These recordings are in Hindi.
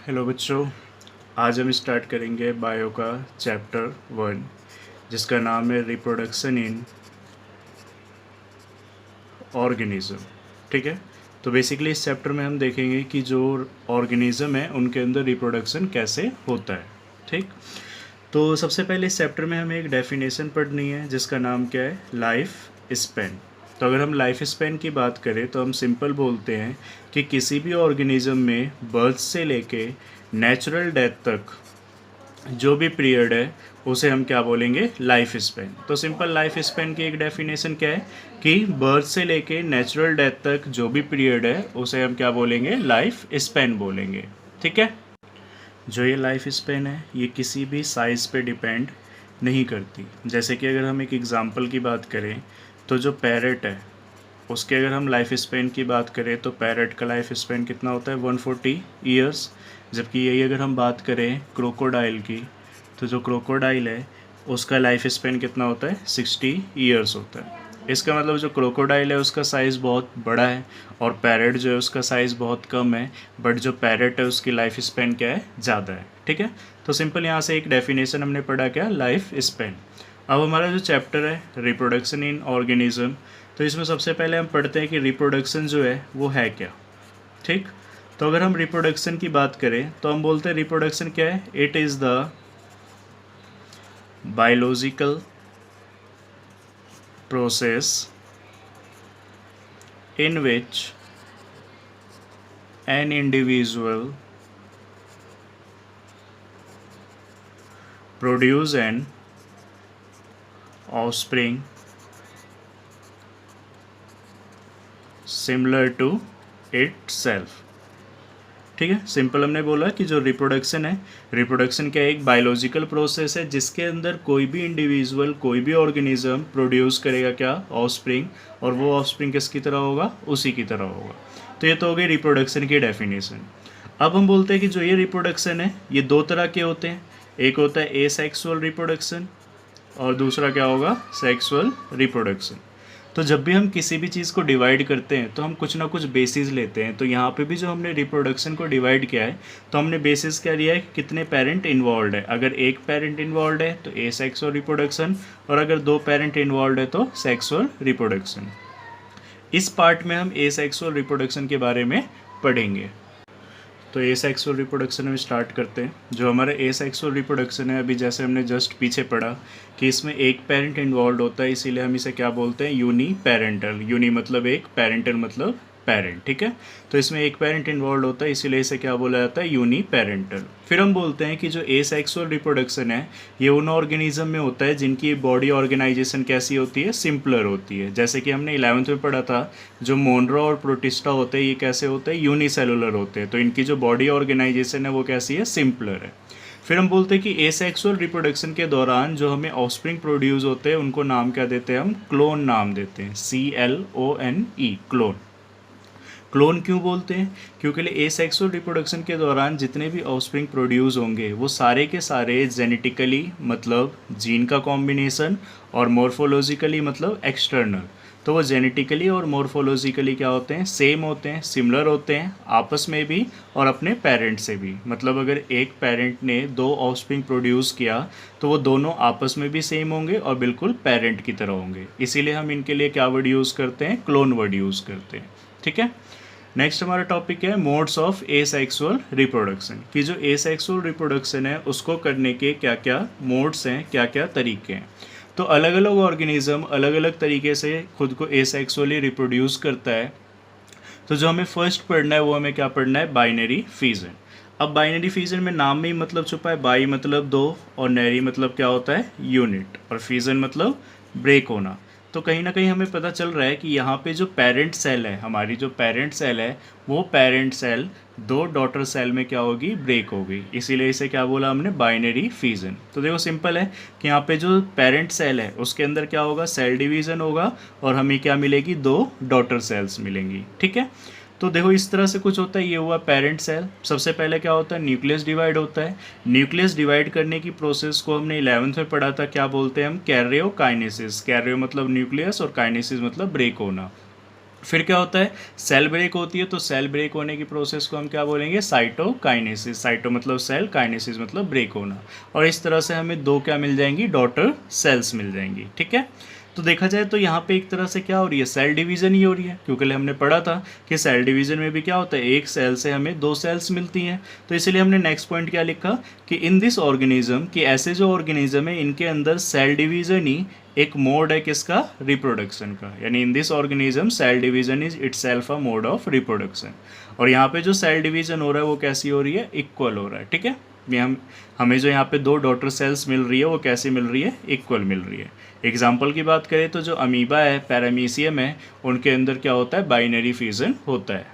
हेलो बच्चों, आज हम स्टार्ट करेंगे बायो का चैप्टर 1 जिसका नाम है रिप्रोडक्शन इन ऑर्गेनिज्म। ठीक है, तो बेसिकली इस चैप्टर में हम देखेंगे कि जो ऑर्गेनिज्म है उनके अंदर रिप्रोडक्शन कैसे होता है। ठीक, तो सबसे पहले इस चैप्टर में हमें एक डेफिनेशन पढ़नी है जिसका नाम क्या है, लाइफ स्पैन। तो अगर हम लाइफ स्पैन की बात करें तो हम सिंपल बोलते हैं कि किसी भी ऑर्गेनिज्म में बर्थ से लेके नेचुरल डेथ तक जो भी पीरियड है उसे हम क्या बोलेंगे, लाइफ स्पैन। तो सिंपल लाइफ स्पैन की एक डेफिनेशन क्या है कि बर्थ से लेके नेचुरल डेथ तक जो भी पीरियड है उसे हम क्या बोलेंगे, लाइफ स्पैन बोलेंगे। ठीक है, जो ये लाइफ स्पैन है ये किसी भी साइज़ पे डिपेंड नहीं करती। जैसे कि अगर हम एक एग्ज़ाम्पल की बात करें तो जो पैरेट है उसके अगर हम लाइफ स्पैन की बात करें तो पैरेट का लाइफ स्पैन कितना होता है, 140 ईयर्स। जबकि यही अगर हम बात करें क्रोकोडाइल की तो जो क्रोकोडाइल है उसका लाइफ स्पैन कितना होता है, 60 ईयर्स होता है। इसका मतलब जो क्रोकोडाइल है उसका साइज़ बहुत बड़ा है और पैरेट जो है उसका साइज़ बहुत कम है, बट जो पैरेट है उसकी लाइफ स्पैन क्या है, ज़्यादा है। ठीक है, तो सिंपल यहाँ से एक डेफिनेशन हमने पढ़ा क्या, लाइफ स्पैन। अब हमारा जो चैप्टर है रिप्रोडक्शन इन ऑर्गेनिज्म, तो इसमें सबसे पहले हम पढ़ते हैं कि रिप्रोडक्शन जो है वो है क्या। ठीक, तो अगर हम रिप्रोडक्शन की बात करें तो हम बोलते हैं रिप्रोडक्शन क्या है, it is the biological process in which an individual produce an offspring similar to itself। ठीक है, सिंपल हमने बोला कि जो रिप्रोडक्शन है, रिप्रोडक्शन क्या है, एक बायोलॉजिकल प्रोसेस है जिसके अंदर कोई भी इंडिविजुअल, कोई भी ऑर्गेनिज्म प्रोड्यूस करेगा क्या, ऑफस्प्रिंग, और वो ऑफस्प्रिंग किसकी तरह होगा, उसी की तरह होगा। तो ये तो हो गई रिप्रोडक्शन की डेफिनेशन। अब हम बोलते हैं कि जो ये रिप्रोडक्शन है ये दो तरह के होते हैं, एक होता है एसेक्सुअल रिप्रोडक्शन और दूसरा क्या होगा, सेक्सुअल रिप्रोडक्शन। तो जब भी हम किसी भी चीज़ को डिवाइड करते हैं तो हम कुछ ना कुछ बेसिस लेते हैं। तो यहाँ पे भी जो हमने रिप्रोडक्शन को डिवाइड किया है तो हमने बेसिस क्या लिया है, कितने पेरेंट इन्वॉल्व है। अगर एक पेरेंट इन्वॉल्व है तो एसेक्सुअल रिप्रोडक्शन, और अगर दो पेरेंट इन्वॉल्व है तो सेक्सुअल रिप्रोडक्शन। इस पार्ट में हम एसेक्सुअल रिप्रोडक्शन के बारे में पढ़ेंगे। तो एसेक्सुअल रिप्रोडक्शन में स्टार्ट करते हैं। जो हमारा एसेक्सुअल रिप्रोडक्शन है, अभी जैसे हमने जस्ट पीछे पढ़ा कि इसमें एक पेरेंट इन्वॉल्व होता है, इसीलिए हम इसे क्या बोलते हैं, यूनी पेरेंटल। यूनी मतलब एक, पेरेंटल मतलब पेरेंट। ठीक है, तो इसमें एक पेरेंट इन्वॉल्व होता है इसीलिए इसे क्या बोला जाता है, यूनी पेरेंटल। फिर हम बोलते हैं कि जो एसेक्सुअल रिप्रोडक्शन है ये उन ऑर्गेनिज्म में होता है जिनकी बॉडी ऑर्गेनाइजेशन कैसी होती है, सिंपलर होती है। जैसे कि हमने 11th में पढ़ा था, जो मोनरो और प्रोटिस्टा होते हैं ये कैसे होते हैं, यूनिसेलुलर होते हैं। तो इनकी जो बॉडी ऑर्गेनाइजेशन है वो कैसी है, सिंपलर है। फिर हम बोलते हैं कि एसेक्सुअल रिप्रोडक्शन के दौरान जो हमें ऑफस्प्रिंग प्रोड्यूस होते हैं उनको नाम क्या देते हैं, हम क्लोन नाम देते हैं, CLONE, क्लोन। क्लोन क्यों बोलते हैं, क्योंकि एसेक्सुअल रिप्रोडक्शन के दौरान जितने भी ऑफस्प्रिंग प्रोड्यूस होंगे वो सारे के सारे जेनेटिकली मतलब जीन का कॉम्बिनेशन, और मॉर्फोलॉजिकली मतलब एक्सटर्नल। तो वो जेनेटिकली और मॉर्फोलॉजिकली क्या होते हैं, सेम होते हैं, सिमिलर होते हैं आपस में भी और अपने पेरेंट से भी। मतलब अगर एक पेरेंट ने दो ऑफस्प्रिंग प्रोड्यूस किया तो वो दोनों आपस में भी सेम होंगे और बिल्कुल पेरेंट की तरह होंगे। इसीलिए हम इनके लिए क्या वर्ड यूज़ करते हैं, क्लोन वर्ड यूज़ करते हैं। ठीक है, नेक्स्ट हमारा टॉपिक है मोड्स ऑफ एसेक्सुअल रिप्रोडक्शन, कि जो एसेक्सुअल रिप्रोडक्शन है उसको करने के क्या क्या मोड्स हैं, क्या क्या तरीके हैं। तो अलग अलग ऑर्गेनिज्म अलग अलग तरीके से खुद को एसेक्सुअली रिप्रोड्यूस करता है। तो जो हमें फर्स्ट पढ़ना है वो हमें क्या पढ़ना है, बाइनरी फिजन। अब बाइनरी फिजन में नाम में ही मतलब छुपा है, बाई मतलब दो और नरी मतलब क्या होता है, यूनिट, और फिजन मतलब ब्रेक होना। तो कहीं ना कहीं हमें पता चल रहा है कि यहाँ पे जो पेरेंट सेल है, हमारी जो पेरेंट सेल है वो पेरेंट सेल दो डॉटर सेल में क्या होगी, ब्रेक होगी। इसीलिए इसे क्या बोला हमने, बाइनरी फिजन। तो देखो सिंपल है कि यहाँ पे जो पेरेंट सेल है उसके अंदर क्या होगा, सेल डिवीज़न होगा और हमें क्या मिलेगी, दो डॉटर सेल्स मिलेंगी। ठीक है, तो देखो इस तरह से कुछ होता है। ये हुआ पेरेंट सेल। सबसे पहले क्या होता है, न्यूक्लियस डिवाइड होता है। न्यूक्लियस डिवाइड करने की प्रोसेस को हमने 11th में पढ़ा था, क्या बोलते हैं हम, कैरियोकाइनेसिस। कैरियो मतलब न्यूक्लियस और काइनेसिस मतलब ब्रेक होना। फिर क्या होता है, सेल ब्रेक होती है, तो सेल ब्रेक होने की प्रोसेस को हम क्या बोलेंगे, साइटोकाइनेसिस। साइटो मतलब सेल, काइनेसिस मतलब ब्रेक होना। और इस तरह से हमें दो क्या मिल जाएंगी, डॉटर सेल्स मिल जाएंगी। ठीक है, तो देखा जाए तो यहाँ पे एक तरह से क्या हो रही है, सेल डिवीज़न ही हो रही है, क्योंकि हमने पढ़ा था कि सेल डिवीज़न में भी क्या होता है, एक सेल से हमें दो सेल्स मिलती हैं। तो इसलिए हमने नेक्स्ट पॉइंट क्या लिखा कि इन दिस ऑर्गेनिज्म, कि ऐसे जो ऑर्गेनिज्म है इनके अंदर सेल डिवीज़न ही एक मोड है किसका, रिप्रोडक्शन का। यानी in this organism cell division is itself a mode of reproduction. और यहाँ पे जो सेल डिवीज़न हो रहा है वो कैसी हो रही है, इक्वल हो रहा है। ठीक है, ये हमें जो यहाँ पे दो डॉटर सेल्स मिल रही है वो कैसी मिल रही है, इक्वल मिल रही है। एग्जाम्पल की बात करें तो जो अमीबा है, पैरामीशियम है, उनके अंदर क्या होता है, बाइनरी फ्यूजन होता है।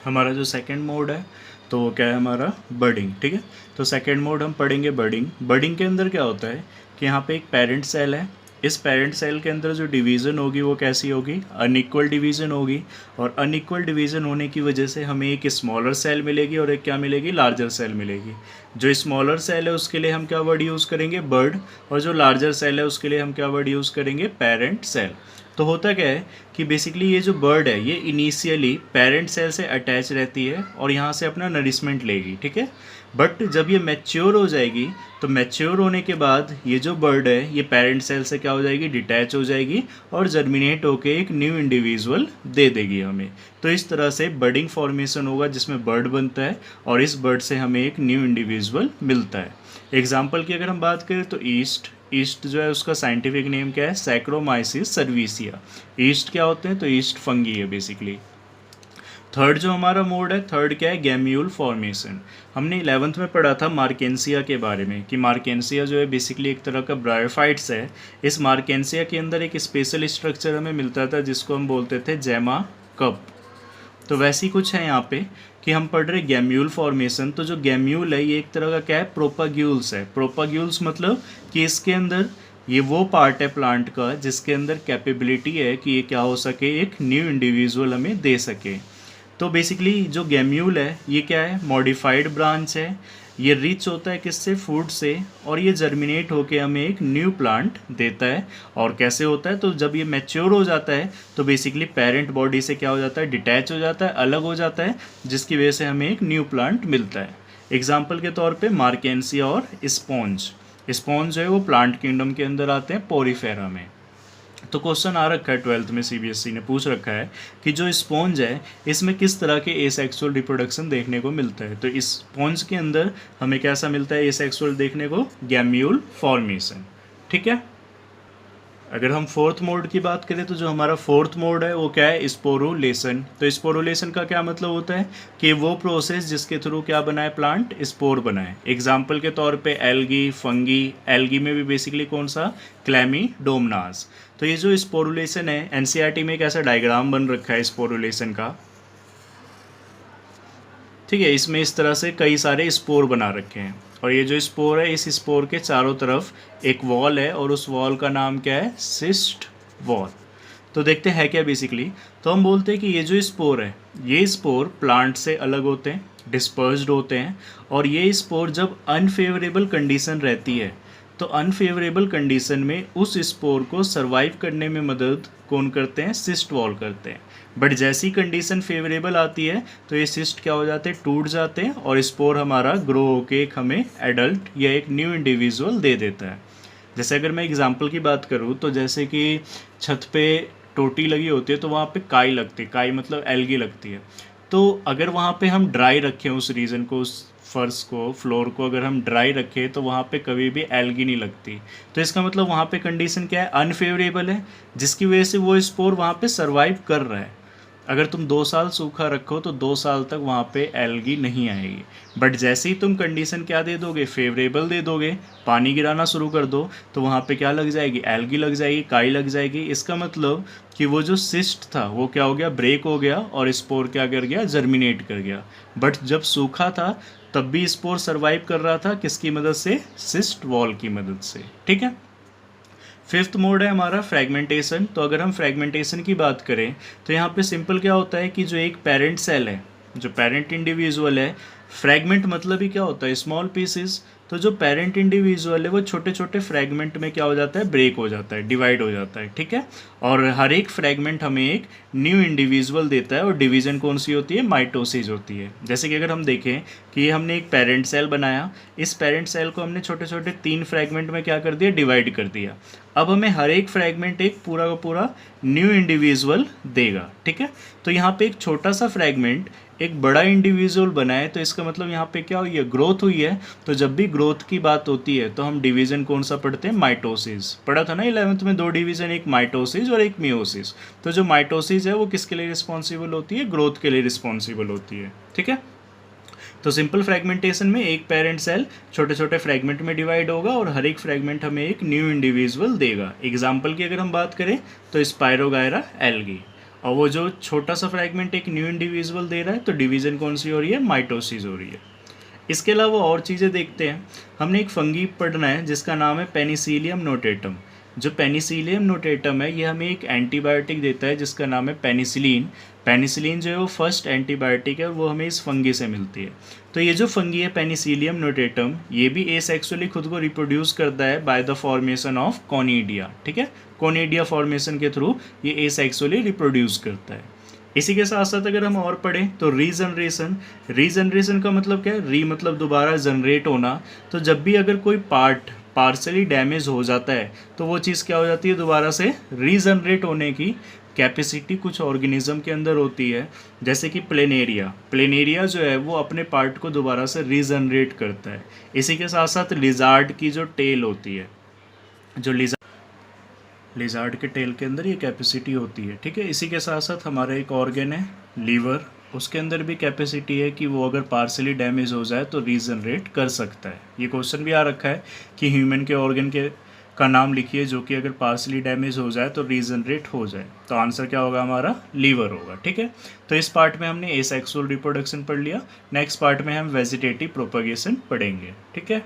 हमारा जो सेकंड मोड है तो वो क्या है, हमारा बर्डिंग। ठीक है, तो सेकंड मोड हम पढ़ेंगे बर्डिंग। बर्डिंग के अंदर क्या होता है कि यहाँ पे एक पेरेंट सेल है, इस पेरेंट सेल के अंदर जो डिवीज़न होगी वो कैसी होगी, अनइक्वल डिवीज़न होगी। और अनइक्वल डिवीज़न होने की वजह से हमें एक स्मॉलर सेल मिलेगी और एक क्या मिलेगी, लार्जर सेल मिलेगी। जो स्मॉलर सेल है उसके लिए हम क्या वर्ड यूज़ करेंगे, बर्ड, और जो लार्जर सेल है उसके लिए हम क्या वर्ड यूज़ करेंगे, पेरेंट सेल। तो होता क्या है कि बेसिकली ये जो बर्ड है ये इनिशियली पेरेंट सेल से अटैच रहती है और यहाँ से अपना नरिशमेंट लेगी। ठीक है, बट जब ये मैच्योर हो जाएगी तो मैच्योर होने के बाद ये जो बर्ड है ये पेरेंट सेल से क्या हो जाएगी, डिटैच हो जाएगी और जर्मिनेट होके एक न्यू इंडिविजुअल दे देगी हमें। तो इस तरह से बर्डिंग फॉर्मेशन होगा जिसमें बर्ड बनता है और इस बर्ड से हमें एक न्यू इंडिविजुअल मिलता है। एग्जाम्पल की अगर हम बात करें तो ईस्ट जो है उसका साइंटिफिक नेम क्या है, सैक्रोमाइसिस सर्विसिया। ईस्ट क्या होते हैं, तो ईस्ट फंगी है बेसिकली। थर्ड जो हमारा मोड है, थर्ड क्या है, गैम्यूल फॉर्मेशन। हमने 11th में पढ़ा था मार्केंसिया के बारे में कि मार्केंसिया जो है बेसिकली एक तरह का ब्रायोफाइट्स है। इस मार्केंसिया के अंदर एक स्पेशल स्ट्रक्चर हमें मिलता था जिसको हम बोलते थे जेमा कप। तो वैसी कुछ है यहाँ पे कि हम पढ़ रहे गैम्यूल फॉर्मेशन। तो जो गैम्यूल है ये एक तरह का क्या है, प्रोपाग्यूल्स है। प्रोपाग्यूल्स मतलब कि इसके अंदर ये वो पार्ट है प्लांट का जिसके अंदर कैपेबिलिटी है कि ये क्या हो सके, एक न्यू इंडिविजुअल हमें दे सके। तो बेसिकली जो गैम्यूल है ये क्या है, मॉडिफाइड ब्रांच है। ये रिच होता है किससे, फूड से, और ये जर्मिनेट होके हमें एक न्यू प्लांट देता है। और कैसे होता है, तो जब ये मैच्योर हो जाता है तो बेसिकली पेरेंट बॉडी से क्या हो जाता है, डिटैच हो जाता है, अलग हो जाता है, जिसकी वजह से हमें एक न्यू प्लांट मिलता है। एग्जाम्पल के तौर पे मार्केंसिया और स्पॉन्ज। स्पॉन्ज जो है वो प्लांट किंगडम के अंदर आते हैं, पोरीफेरा में। तो क्वेश्चन आ रखा है 12th में, सीबीएसई ने पूछ रखा है कि जो स्पॉन्ज है इसमें किस तरह के एसेक्सुअल रिप्रोडक्शन देखने को मिलता है। तो इस स्पॉन्ज के अंदर हमें कैसा मिलता है एसेक्सुअल देखने को, गैम्यूल फॉर्मेशन। ठीक है, अगर हम फोर्थ मोड की बात करें तो जो हमारा फोर्थ मोड है वो क्या है, स्पोरुलेशन। तो स्पोरुलेशन का क्या मतलब होता है कि वो प्रोसेस जिसके थ्रू क्या बनाए, प्लांट स्पोर बनाए। एग्जाम्पल के तौर पे एल्गी, फंगी। एल्गी में भी बेसिकली कौन सा, क्लैमीडोमनास। तो ये जो स्पोरुलेशन है, एनसीईआरटी में एक ऐसा डायग्राम बन रखा है स्पोरुलेशन का। ठीक है, इसमें इस तरह से कई सारे स्पोर बना रखे हैं और ये जो स्पोर है इस स्पोर के चारों तरफ एक वॉल है और उस वॉल का नाम क्या है, सिस्ट वॉल। तो देखते हैं क्या बेसिकली। तो हम बोलते हैं कि ये जो स्पोर है ये स्पोर प्लांट से अलग होते हैं, डिस्पर्स्ड होते हैं, और ये स्पोर जब अनफेवरेबल कंडीशन रहती है तो अनफेवरेबल कंडीशन में उस स्पोर को सरवाइव करने में मदद कौन करते हैं, सिस्ट वॉल करते हैं। बट जैसी कंडीशन फेवरेबल आती है तो ये सिस्ट क्या हो जाते हैं, टूट जाते हैं और स्पोर हमारा ग्रो होके एक हमें एडल्ट या एक न्यू इंडिविजुअल दे देता है। जैसे अगर मैं एग्जांपल की बात करूँ तो जैसे कि छत पे टोटी लगी होती है तो वहाँ पे काई लगती है, काई मतलब एल्गी लगती है। तो अगर वहाँ पे हम ड्राई रखें उस रीजन को, उस फर्श को, फ्लोर को अगर हम ड्राई रखें तो वहाँ पे कभी भी एल्गी नहीं लगती। तो इसका मतलब वहाँ पे कंडीशन क्या है, अनफेवरेबल है, जिसकी वजह से वो स्पोर वहाँ पे सरवाइव कर रहा है। अगर तुम 2 साल सूखा रखो तो 2 साल तक वहाँ पे एल्गी नहीं आएगी। बट जैसे ही तुम कंडीशन क्या दे दोगे, फेवरेबल दे दोगे, पानी गिराना शुरू कर दो, तो वहाँ पे क्या लग जाएगी, एल्गी लग जाएगी, काई लग जाएगी। इसका मतलब कि वो जो सिस्ट था वो क्या हो गया, ब्रेक हो गया और स्पोर क्या कर गया, जर्मिनेट कर गया। बट जब सूखा था तब भी स्पोर सर्वाइव कर रहा था, किसकी मदद से, सिस्ट वॉल की मदद से। ठीक है, फिफ्थ मोड है हमारा फ्रेगमेंटेशन। तो अगर हम फ्रेगमेंटेशन की बात करें तो यहाँ पे सिंपल क्या होता है कि जो एक पेरेंट सेल है जो पेरेंट इंडिविजुअल है, फ्रैगमेंट मतलब ही क्या होता है, स्मॉल पीसेस। तो जो पेरेंट इंडिविजुअल है वो छोटे छोटे फ्रैगमेंट में क्या हो जाता है, ब्रेक हो जाता है, डिवाइड हो जाता है, ठीक है। और हर एक फ्रैगमेंट हमें एक न्यू इंडिविजुअल देता है, और डिवीज़न कौन सी होती है, माइटोसिस होती है। जैसे कि अगर हम देखें कि हमने एक पेरेंट सेल बनाया, इस पेरेंट सेल को हमने छोटे छोटे 3 फ्रैगमेंट में क्या कर दिया, डिवाइड कर दिया। अब हमें हर एक फ्रैगमेंट एक पूरा का पूरा न्यू इंडिविजुअल देगा, ठीक है। तो यहाँ पे एक छोटा सा फ्रैगमेंट एक बड़ा इंडिविजुअल बनाए, तो इसका मतलब यहाँ पे क्या हुई है, ग्रोथ हुई है। तो जब भी ग्रोथ की बात होती है तो हम डिवीज़न कौन सा पढ़ते हैं, माइटोसिस। पढ़ा था ना 11th में, 2 डिवीज़न, एक माइटोसिस और एक मियोसिस। तो जो माइटोसिस है वो किसके लिए रिस्पॉन्सिबल होती है, ग्रोथ के लिए रिस्पॉन्सिबल होती है, ठीक है। तो सिंपल फ्रेगमेंटेशन में एक पेरेंट सेल छोटे छोटे फ्रेगमेंट में डिवाइड होगा, और हर एक फ्रेगमेंट हमें एक न्यू इंडिविजुअल देगा। एग्जाम्पल की अगर हम बात करें तो स्पायरोगायरा एल्गी, और वो जो छोटा सा फ्रैगमेंट एक न्यू इंडिविजुअल दे रहा है, तो डिवीज़न कौन सी हो रही है, माइटोसिस हो रही है। इसके अलावा और चीज़ें देखते हैं। हमने एक फंगी पढ़ना है जिसका नाम है पेनिसिलियम नोटेटम। जो पेनिसिलियम नोटेटम है ये हमें एक एंटीबायोटिक देता है जिसका नाम है पेनिसिलिन। पेनिसिलिन जो है वो फर्स्ट एंटीबायोटिक है, और वो हमें इस फंगी से मिलती है। तो ये जो फंगी है पेनिसिलियम नोटेटम, ये भी एसेक्सुअली खुद को रिप्रोड्यूस करता है by the formation of conidia, ठीक है। कोनिडिया फॉर्मेशन के थ्रू ये एसेक्सुअली रिप्रोड्यूस करता है। इसी के साथ साथ अगर हम और पढ़ें तो रीजनरेशन। रीजनरेशन का मतलब क्या है, री मतलब दोबारा, जनरेट होना। तो जब भी अगर कोई पार्ट पार्सली डैमेज हो जाता है तो वो चीज़ क्या हो जाती है, दोबारा से रीजनरेट होने की कैपेसिटी कुछ ऑर्गेनिज्म के अंदर होती है। जैसे कि प्लेनेरिया, प्लेनेरिया जो है वो अपने पार्ट को दोबारा से रीजनरेट करता है। इसी के साथ साथ लिजार्ड की जो टेल होती है, जो लिजार्ड के टेल के अंदर ये कैपेसिटी होती है, ठीक है। इसी के साथ साथ हमारा एक ऑर्गन है लीवर, उसके अंदर भी कैपेसिटी है कि वो अगर पार्सली डैमेज हो जाए तो रीजनरेट कर सकता है। ये क्वेश्चन भी आ रखा है कि ह्यूमन के ऑर्गन के का नाम लिखिए जो कि अगर पार्सली डैमेज हो जाए तो रीजनरेट हो जाए। तो आंसर क्या होगा हमारा, लीवर होगा, ठीक है। तो इस पार्ट में हमने एसेक्सुअल रिप्रोडक्शन पढ़ लिया। नेक्स्ट पार्ट में हम वेजिटेटिव प्रोपगेशन पढ़ेंगे, ठीक है।